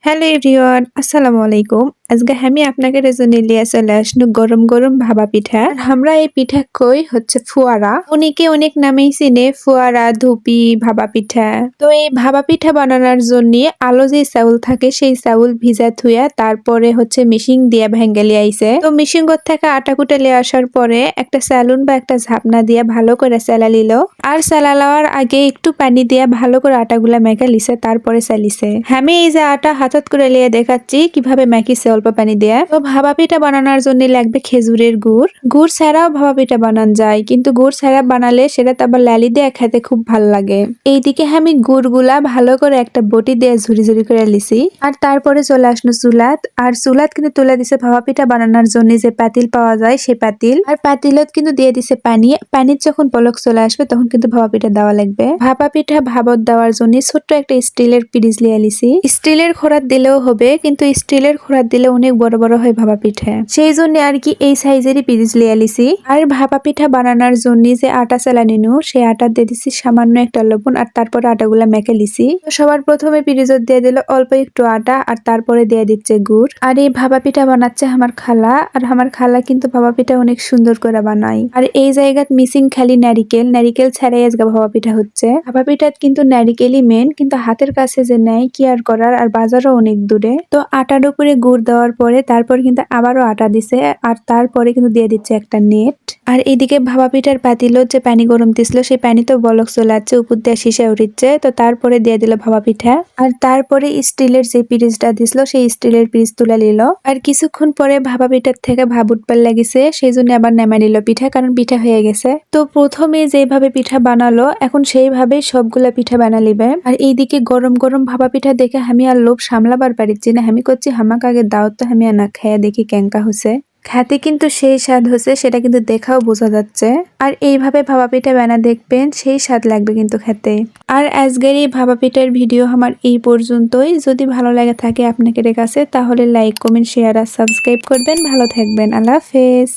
Hello everyone, আসসালামু আলাইকুম। আজকে আমি আপনাদের জন্য লিয়ে চলে আসনু গরম গরম ভাপা পিঠা। আর আমরা এই পিঠা কই হচ্ছে ফুয়ারা। অনেকে অনেক নামেই চিনে, ফুয়ারা, ধুপি, ভাপা পিঠা। তো এই ভাপা পিঠা বানানোর জন্য আলো যে চাউল থাকে সেই চাউল ভিজা থুয়া তারপরে হচ্ছে মিশিং দিয়া ভেঙ্গে লিয়ে আইছে। তো মিশিং থেকে আটা কুটে লিয়ে আসার পরে একটা স্যালুন বা একটা ঝাপনা দিয়া ভালো করে সেলা লিল। আর সেলা লওয়ার আগে একটু পানি দিয়া ভালো করে আটাগুলা মেখে লিছে, তারপরে চালিছে। আমি এই যে আটা হাতত করে লিয়ে দেখাচ্ছি কিভাবে মেখিছে অল্প পানি দিয়ে। তো ভাপা পিঠা বানানোর জন্য লাগবে খেজুরের গুড়। গুড় ছাড়াও ভাপা পিঠা বানান যায়, কিন্তু গুড় ছাড়া বানালে সেটা তো আবার লালি দিয়ে খেতে খুব ভাল লাগে। এইদিকে আমি গুড়গুলা ভালো করে একটা বটি দিয়ে ঝুরি ঝুরি করে লিছি। আর তারপরে চলে আসলো চুলাত। আর চুলাত কিন্তু তুলে দিছে ভাপা পিঠা বানানোর জন্য যে পাতিল পাওয়া যায় সে পাতিল। আর পাতিলত কিন্তু দিয়ে দিছে পানি। পানির যখন পলক চলে আসবে তখন কিন্তু ভাপা পিঠা দেওয়া লাগবে। ভাপা পিঠা ভাবত দেওয়ার জন্য ছোট্ট একটা স্টিলের পিরিচ লিয়ে লিছি। স্টিলের খোরাত দিলেও হবে, কিন্তু স্টিলের খোরাত দিলে অনেক বড় বড় হয় ভাপা পিঠা, সেই জন্য আর কি এই সাইজেরই পিরিচ লিয়ে লিছি। আর ভাপা পিঠা বানানোর জন্য যে আটা চালা নিনু সেই আটা দিয়ে দিছি সামান্য একটা লবণ, আর তারপরে আটাগুলা মেখে লিছি। সবার প্রথমে পিরিচত দিয়ে দিল অল্প একটু আটা, আর তারপরে দিয়ে দিচ্ছে গুড়। আর এই ভাপা পিঠা বানাচ্ছে আমার খালা। আর আমার খালা কিন্তু ভাপা পিঠা অনেক সুন্দর করে বানায়। আর এই জায়গাত মিসিং খালি নারিকেল, নারিকেল ছাড়াই আজকে ভাপা পিঠা হচ্ছে। ভাপা পিঠাত কিন্তু নারিকেলই মেন, কিন্তু হাতের কাছে যে নেয় কি আর করার, আর বাজারও অনেক দূরে। তো আটার উপরে গুড় দেওয়ার পরে তারপর কিন্তু আবারও আটা দিছে, আর তারপরে কিন্তু দিয়ে দিচ্ছে একটা নেট। আর এইদিকে ভাপা পিঠার পাতিলত যে পানি গরম দিছিল সেই পানি তো বলক চলে যাচ্ছে, উপর দিয়ে শিশা উঠিচ্ছে। তো তারপরে দিয়ে দিল ভাপা পিঠা। আর তারপরে স্টিলের যে পিরিচটা দিছিল সেই স্টিলের পিরিচ তুলে নিল। আর কিছুক্ষণ পরে ভাপা পিঠার থেকে ভাপ উঠবার লাগিছে, সেই জন্য আবার নামাই নিল পিঠা, কারণ পিঠা হয়ে গেছে। তো প্রথমে যেভাবে পিঠা বানালো এখন সেইভাবে সবগুলা পিঠা বানালিবে। আর এইদিকে গরম গরম ভাপা পিঠা দেখে আমি আর লোভ সামলাবার পারিছি না। আমি করছি হামাক আগে দাও তো, আমি আর না খেয়ে দেখি কেঙ্কা হচ্ছে। খেতে কিন্তু সেই স্বাদ হচ্ছে, সেটা কিন্তু দেখাও বোঝা যাচ্ছে। আর এইভাবে ভাপা পিঠা বানা দেখবেন, সেই স্বাদ লাগবে কিন্তু খেতে। আর আজকের এই ভাপা পিঠার ভিডিও আমার এই পর্যন্তই। যদি ভালো লাগে থাকে আপনাদের কাছে, তাহলে লাইক, কমেন্ট, শেয়ার আর সাবস্ক্রাইব করবেন। ভালো থাকবেন, আল্লাহ হাফেজ।